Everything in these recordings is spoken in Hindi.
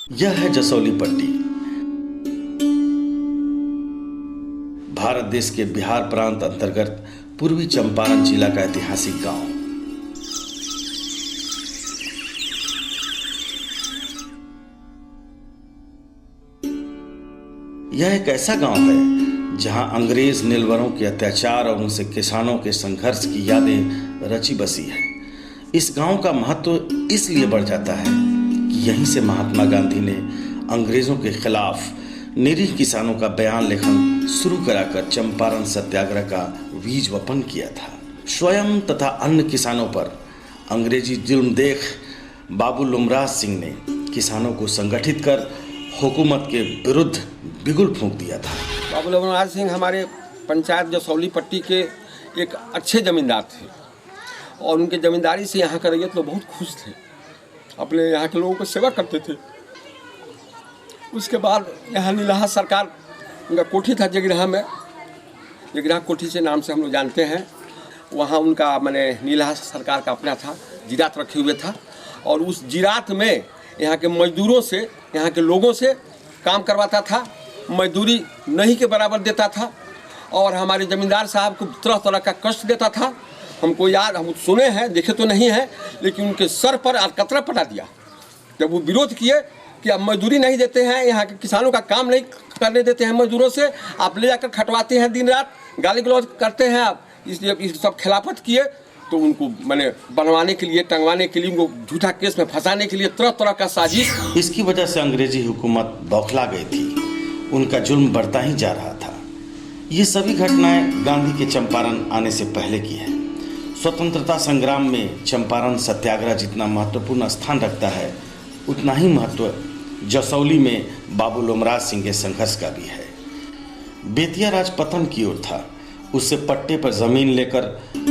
यह है जसौली पट्टी, भारत देश के बिहार प्रांत अंतर्गत पूर्वी चंपारण जिला का ऐतिहासिक गांव। यह एक ऐसा गांव है जहां अंग्रेज नीलवरों के अत्याचार और उनसे किसानों के संघर्ष की यादें रची बसी है। इस गांव का महत्व इसलिए बढ़ जाता है कि यहीं से महात्मा गांधी ने अंग्रेजों के खिलाफ निरीह किसानों का बयान लेखन शुरू कराकर चंपारण सत्याग्रह का बीज वपन किया था। स्वयं तथा अन्य किसानों पर अंग्रेजी जुल्म देख बाबू लोमराज सिंह ने किसानों को संगठित कर हुकूमत के विरुद्ध बिगुल फूंक दिया था। बाबू लोमराज सिंह हमारे पंचायत जसौली पट्टी के एक अच्छे जमींदार थे और उनके जमींदारी से यहाँ का रैयत लोग बहुत खुश थे, अपने यहाँ के लोगों को सेवा करते थे। उसके बाद यहाँ नीलाहा सरकार, उनका कोठी था जगराहा में, जगराहा कोठी से नाम से हम लोग जानते हैं। वहाँ उनका मैंने नीलाहा सरकार का अपना था, जिरात रखे हुए था और उस जिरात में यहाँ के मजदूरों से, यहाँ के लोगों से काम करवाता था, मजदूरी नहीं के बराबर देता था और हमारे ज़मींदार साहब को तरह तरह का कष्ट देता था। हमको याद, हम सुने हैं, देखे तो नहीं है, लेकिन उनके सर पर अलकतरा पटा दिया जब वो विरोध किए कि अब मजदूरी नहीं देते हैं, यहाँ के किसानों का काम नहीं करने देते हैं मजदूरों से, आप ले जाकर खटवाते हैं दिन रात, गाली गलौज करते हैं आप, इसलिए इस सब खिलाफत किए। तो उनको मैंने बनवाने के लिए, टंगवाने के लिए, उनको झूठा केस में फंसाने के लिए तरह तरह का साजिश। इसकी वजह से अंग्रेजी हुकूमत बौखला गई थी, उनका जुल्म बढ़ता ही जा रहा था। ये सभी घटनाएं गांधी के चंपारण आने से पहले की है। स्वतंत्रता संग्राम में चंपारण सत्याग्रह जितना महत्वपूर्ण स्थान रखता है, उतना ही महत्व जसौली में बाबू लोमराज सिंह के संघर्ष का भी है। बेतिया राज पतन की ओर था, उससे पट्टे पर जमीन लेकर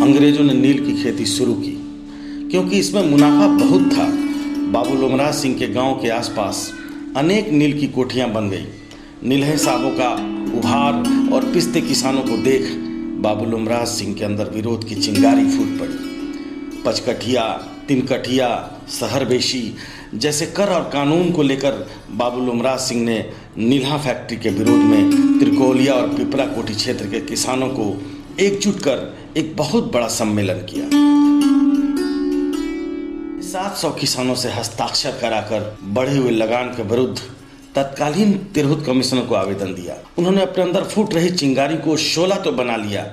अंग्रेजों ने नील की खेती शुरू की। क्योंकि इसमें मुनाफा बहुत था, बाबू लोमराज सिंह के गांव के आसपास अनेक नील की कोठियां बन गई। नीलहे साहबों का उभार और पिस्ते किसानों को देख बाबू लोमराज सिंह के अंदर विरोध की चिंगारी फूट पड़ी। पचकठिया, तिनकठिया, सहरबेशी जैसे कर और कानून को लेकर बाबू लोमराज सिंह ने नीलहा फैक्ट्री के विरोध में त्रिकोलिया और पिपरा कोठी क्षेत्र के किसानों को एकजुट कर एक बहुत बड़ा सम्मेलन किया। 700 किसानों से हस्ताक्षर कराकर बढ़े हुए लगान के विरुद्ध तत्कालीन तिरहुत कमिश्नर को आवेदन दिया। उन्होंने अपने अंदर फूट रही चिंगारी को शोला तो बना लिया,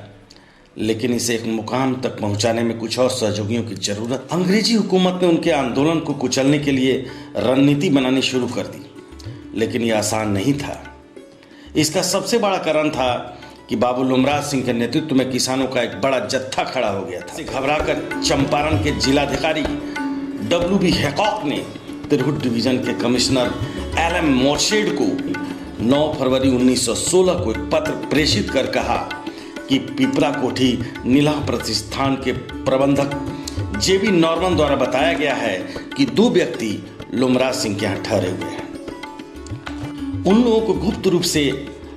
लेकिन इसे एक मुकाम तक पहुंचाने में कुछ और सहयोगियों की जरूरत। अंग्रेजी हुकूमत ने उनके आंदोलन को कुचलने के लिए रणनीति बनानी शुरू कर दी, लेकिन यह आसान नहीं था। इसका सबसे बड़ा कारण था कि बाबू लोमराज सिंह के नेतृत्व में किसानों का एक बड़ा जत्था खड़ा हो गया था। घबराकर चंपारण के जिलाधिकारी W.B. हैकॉक ने तिरहुत डिवीजन के कमिश्नर L.M. मोर्शेड को 9 फरवरी 1916 को एक पत्र प्रेषित कर कहा कि पिपरा कोठी नीलहा प्रतिष्ठान के प्रबंधक J.B. नॉर्मन द्वारा बताया गया है कि 2 व्यक्ति लोमराज सिंह के यहाँ ठहरे हुए हैं। उन लोगों को गुप्त रूप से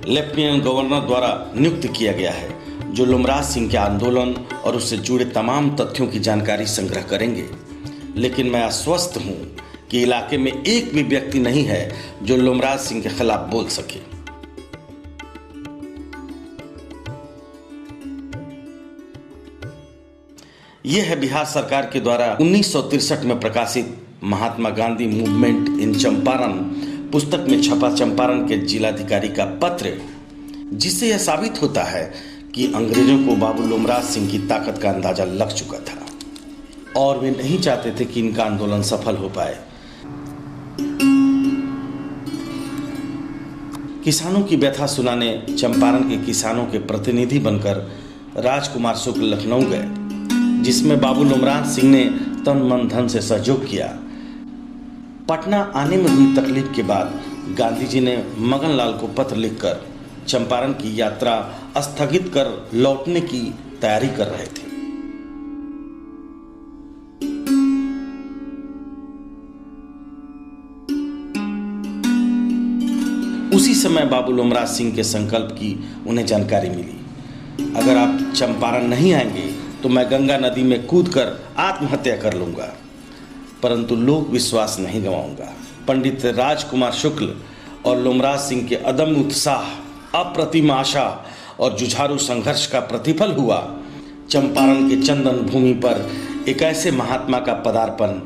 लेफ्टिनेंट गवर्नर द्वारा नियुक्त किया गया है, जो लोमराज सिंह के आंदोलन और उससे जुड़े तमाम तथ्यों की जानकारी संग्रह करेंगे। लेकिन मैं आश्वस्त हूं कि इलाके में एक भी व्यक्ति नहीं है जो लोमराज सिंह के खिलाफ बोल सके। यह है बिहार सरकार के द्वारा 1963 में प्रकाशित महात्मा गांधी मूवमेंट इन चंपारण पुस्तक में छपा चंपारण के जिलाधिकारी का पत्र, जिससे यह साबित होता है कि अंग्रेजों को बाबू लोमराज सिंह की ताकत का अंदाजा लग चुका था और वे नहीं चाहते थे कि इनका आंदोलन सफल हो पाए। किसानों की व्यथा सुनाने चंपारण के किसानों के प्रतिनिधि बनकर राजकुमार शुक्ल लखनऊ गए, जिसमें बाबू लोमराज सिंह ने तन मन धन से सहयोग किया। पटना आने में हुई तकलीफ के बाद गांधी जी ने मगनलाल को पत्र लिखकर चंपारण की यात्रा स्थगित कर लौटने की तैयारी कर रहे थे। उसी समय बाबू लोमराज सिंह के संकल्प की उन्हें जानकारी मिली। अगर आप चंपारण नहीं आएंगे तो मैं गंगा नदी में कूदकर आत्महत्या कर लूंगा, परंतु लोक विश्वास नहीं गंवाऊंगा। पंडित राजकुमार शुक्ल और लोमराज सिंह के अदम्य उत्साह, अप्रतिम आशा और जुझारू संघर्ष का प्रतिफल हुआ चंपारण के चंदन भूमि पर एक ऐसे महात्मा का पदार्पण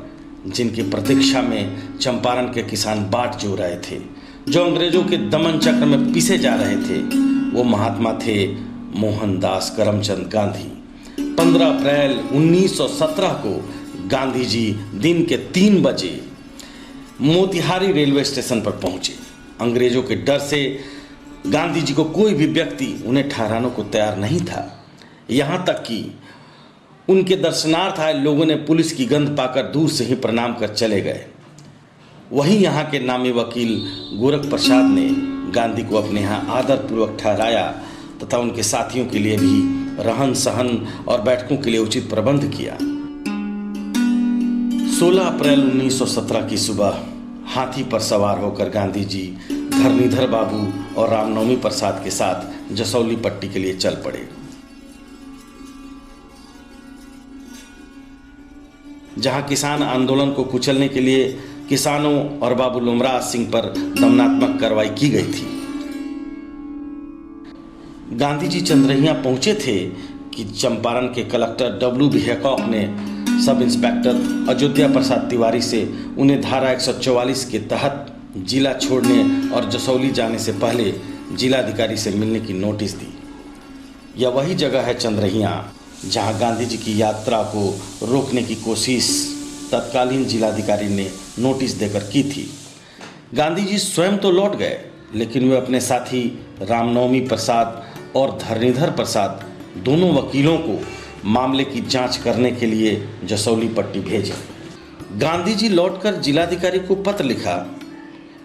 जिनकी प्रतीक्षा में चंपारण के किसान बाट जो रहे थे, जो अंग्रेजों के दमन चक्र में पिसे जा रहे थे। वो महात्मा थे मोहनदास करमचंद गांधी। 15 अप्रैल 1917 को गांधी जी दिन के 3 बजे मोतिहारी रेलवे स्टेशन पर पहुंचे। अंग्रेजों के डर से गांधी जी को कोई भी व्यक्ति उन्हें ठहराने को तैयार नहीं था। यहाँ तक कि उनके दर्शनार्थ आए लोगों ने पुलिस की गंध पाकर दूर से ही प्रणाम कर चले गए। वहीं यहाँ के नामी वकील गोरख प्रसाद ने गांधी को अपने यहाँ आदरपूर्वक ठहराया तथा उनके साथियों के लिए भी रहन सहन और बैठकों के लिए उचित प्रबंध किया। 16 अप्रैल 1917 की सुबह हाथी पर सवार होकर गांधी जी धरणीधर बाबू और रामनवमी प्रसाद के साथ जसौली पट्टी के लिए चल पड़े, जहां किसान आंदोलन को कुचलने के लिए किसानों और बाबू लोमराज सिंह पर दमनात्मक कार्रवाई की गई थी। गांधी जी चंद्रहिया पहुंचे थे कि चंपारण के कलेक्टर W.B. हैकॉक ने सब इंस्पेक्टर अयोध्या प्रसाद तिवारी से उन्हें धारा 144 के तहत जिला छोड़ने और जसौली जाने से पहले जिलाधिकारी से मिलने की नोटिस दी। यह वही जगह है चंद्रहिया जहां गांधी जी की यात्रा को रोकने की कोशिश तत्कालीन जिलाधिकारी ने नोटिस देकर की थी। गांधी जी स्वयं तो लौट गए, लेकिन वे अपने साथी रामनवमी प्रसाद और धरणीधर प्रसाद दोनों वकीलों को मामले की जांच करने के लिए जसौली पट्टी भेजे। गांधी जी लौटकर जिलाधिकारी को पत्र लिखा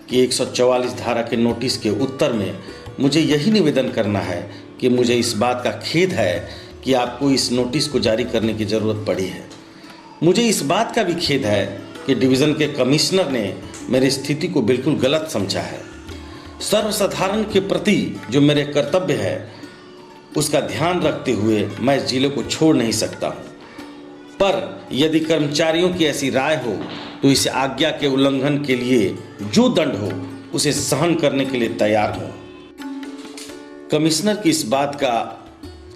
कि 144 धारा के नोटिस के उत्तर में मुझे यही निवेदन करना है कि मुझे इस बात का खेद है कि आपको इस नोटिस को जारी करने की ज़रूरत पड़ी है। मुझे इस बात का भी खेद है कि डिवीज़न के कमिश्नर ने मेरी स्थिति को बिल्कुल गलत समझा है। सर्वसाधारण के प्रति जो मेरे कर्तव्य है उसका ध्यान रखते हुए मैं इस जिले को छोड़ नहीं सकता हूँ, पर यदि कर्मचारियों की ऐसी राय हो तो इस आज्ञा के उल्लंघन के लिए जो दंड हो उसे सहन करने के लिए तैयार हूँ। कमिश्नर की इस बात का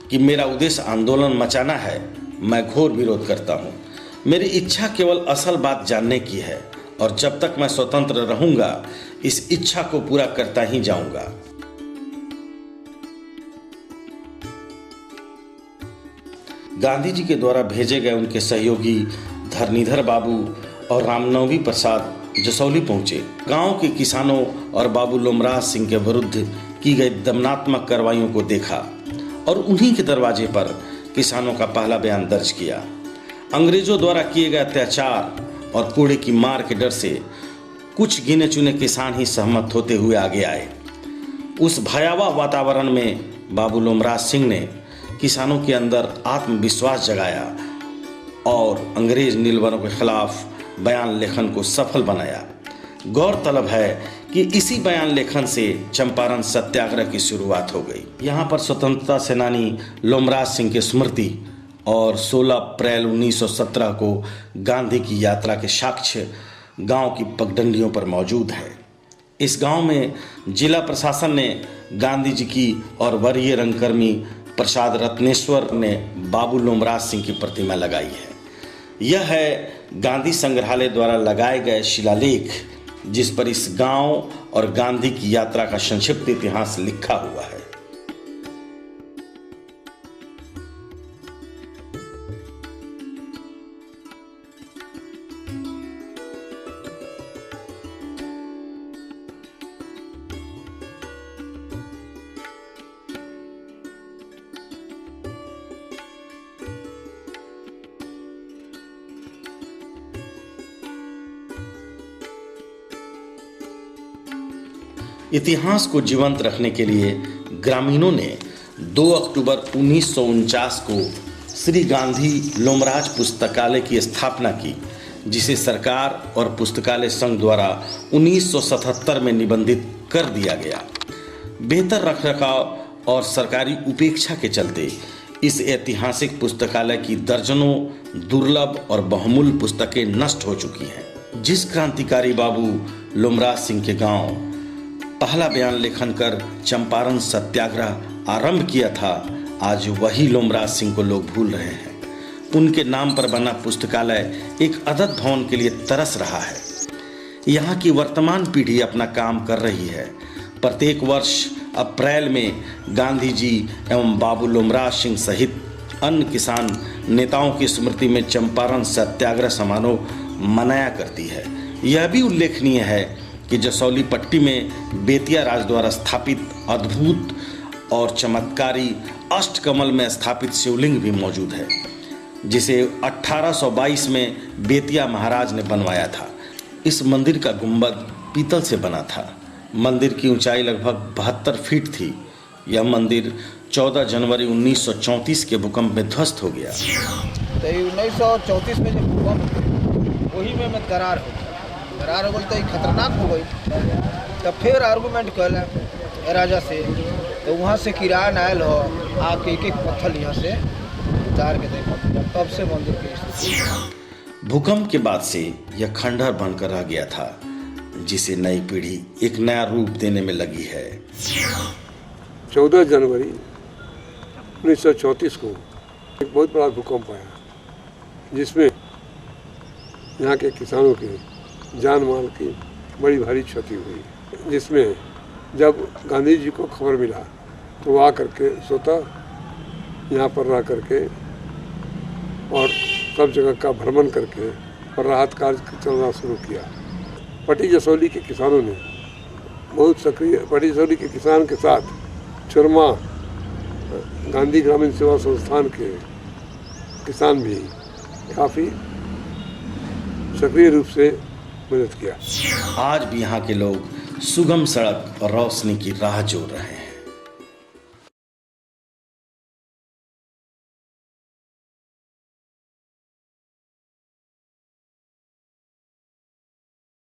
कि मेरा उद्देश्य आंदोलन मचाना है, मैं घोर विरोध करता हूँ। मेरी इच्छा केवल असल बात जानने की है और जब तक मैं स्वतंत्र रहूंगा इस इच्छा को पूरा करता ही जाऊंगा। गांधी जी के द्वारा भेजे गए उनके सहयोगी धरणीधर बाबू और रामनवमी प्रसाद जसौली पहुंचे। गांव के किसानों और बाबू लोमराज सिंह के विरुद्ध की गई दमनात्मक कार्रवाइयों को देखा और उन्हीं के दरवाजे पर किसानों का पहला बयान दर्ज किया। अंग्रेजों द्वारा किए गए अत्याचार और कोड़े की मार के डर से कुछ गिने चुने किसान ही सहमत होते हुए आगे आए। उस भयावह वातावरण में बाबू लोमराज सिंह ने किसानों के अंदर आत्मविश्वास जगाया और अंग्रेज नीलवरों के खिलाफ बयान लेखन को सफल बनाया। गौरतलब है कि इसी बयान लेखन से चंपारण सत्याग्रह की शुरुआत हो गई। यहाँ पर स्वतंत्रता सेनानी लोमराज सिंह की स्मृति और 16 अप्रैल 1917 को गांधी की यात्रा के साक्ष्य गांव की पगडंडियों पर मौजूद है। इस गांव में जिला प्रशासन ने गांधी जी की और वरीय रंगकर्मी प्रसाद रत्नेश्वर ने बाबू लोमराज सिंह की प्रतिमा लगाई है। यह है गांधी संग्रहालय द्वारा लगाए गए शिलालेख जिस पर इस गांव और गांधी की यात्रा का संक्षिप्त इतिहास लिखा हुआ है। इतिहास को जीवंत रखने के लिए ग्रामीणों ने 2 अक्टूबर 1949 को श्री गांधी लोमराज पुस्तकालय की स्थापना की, जिसे सरकार और पुस्तकालय संघ द्वारा 1977 में निबंधित कर दिया गया। बेहतर रखरखाव और सरकारी उपेक्षा के चलते इस ऐतिहासिक पुस्तकालय की दर्जनों दुर्लभ और बहुमूल्य पुस्तकें नष्ट हो चुकी हैं। जिस क्रांतिकारी बाबू लुमराज सिंह के गांव पहला बयान लेखन कर चंपारण सत्याग्रह आरंभ किया था, आज वही लुमराज सिंह को लोग भूल रहे हैं। उनके नाम पर बना पुस्तकालय एक अदद भवन के लिए तरस रहा है। यहाँ की वर्तमान पीढ़ी अपना काम कर रही है। प्रत्येक वर्ष अप्रैल में गांधी जी एवं बाबू लुमराज सिंह सहित अन्य किसान नेताओं की स्मृति में चंपारण सत्याग्रह समारोह मनाया करती है। यह भी उल्लेखनीय है कि जसौली पट्टी में बेतिया राज द्वारा स्थापित अद्भुत और चमत्कारी अष्टकमल में स्थापित शिवलिंग भी मौजूद है, जिसे 1822 में बेतिया महाराज ने बनवाया था। इस मंदिर का गुंबद पीतल से बना था। मंदिर की ऊंचाई लगभग 72 फीट थी। यह मंदिर 14 जनवरी 1934 के भूकंप में ध्वस्त हो गया। तो 1934 में जब भूकंप वही में दरार हो गई तो खतरनाक हो गई। तब फिर आर्गूमेंट कल राजा से, तो वहाँ से किरान आयल हो आके एक पत्थर यहाँ से उतार के देखो, तब से मंदिर के। भूकंप के बाद से यह खंडहर बनकर रह गया था, जिसे नई पीढ़ी एक नया रूप देने में लगी है। 14 जनवरी 1934 को एक बहुत बड़ा भूकंप आया, जिसमें यहाँ के किसानों की जान माल की बड़ी भारी क्षति हुई। जिसमें जब गांधी जी को खबर मिला तो वो आकर के स्वतः यहाँ पर रह करके और सब जगह का भ्रमण करके और राहत कार्य चलना शुरू किया। पट्टी जसौली के किसानों ने बहुत सक्रिय, पट्टी जसौली के किसान के साथ चुरमा गांधी ग्रामीण सेवा संस्थान के किसान भी काफ़ी सक्रिय रूप से मदद किया। आज भी यहाँ के लोग सुगम सड़क और रोशनी की राह जोड़ रहे हैं।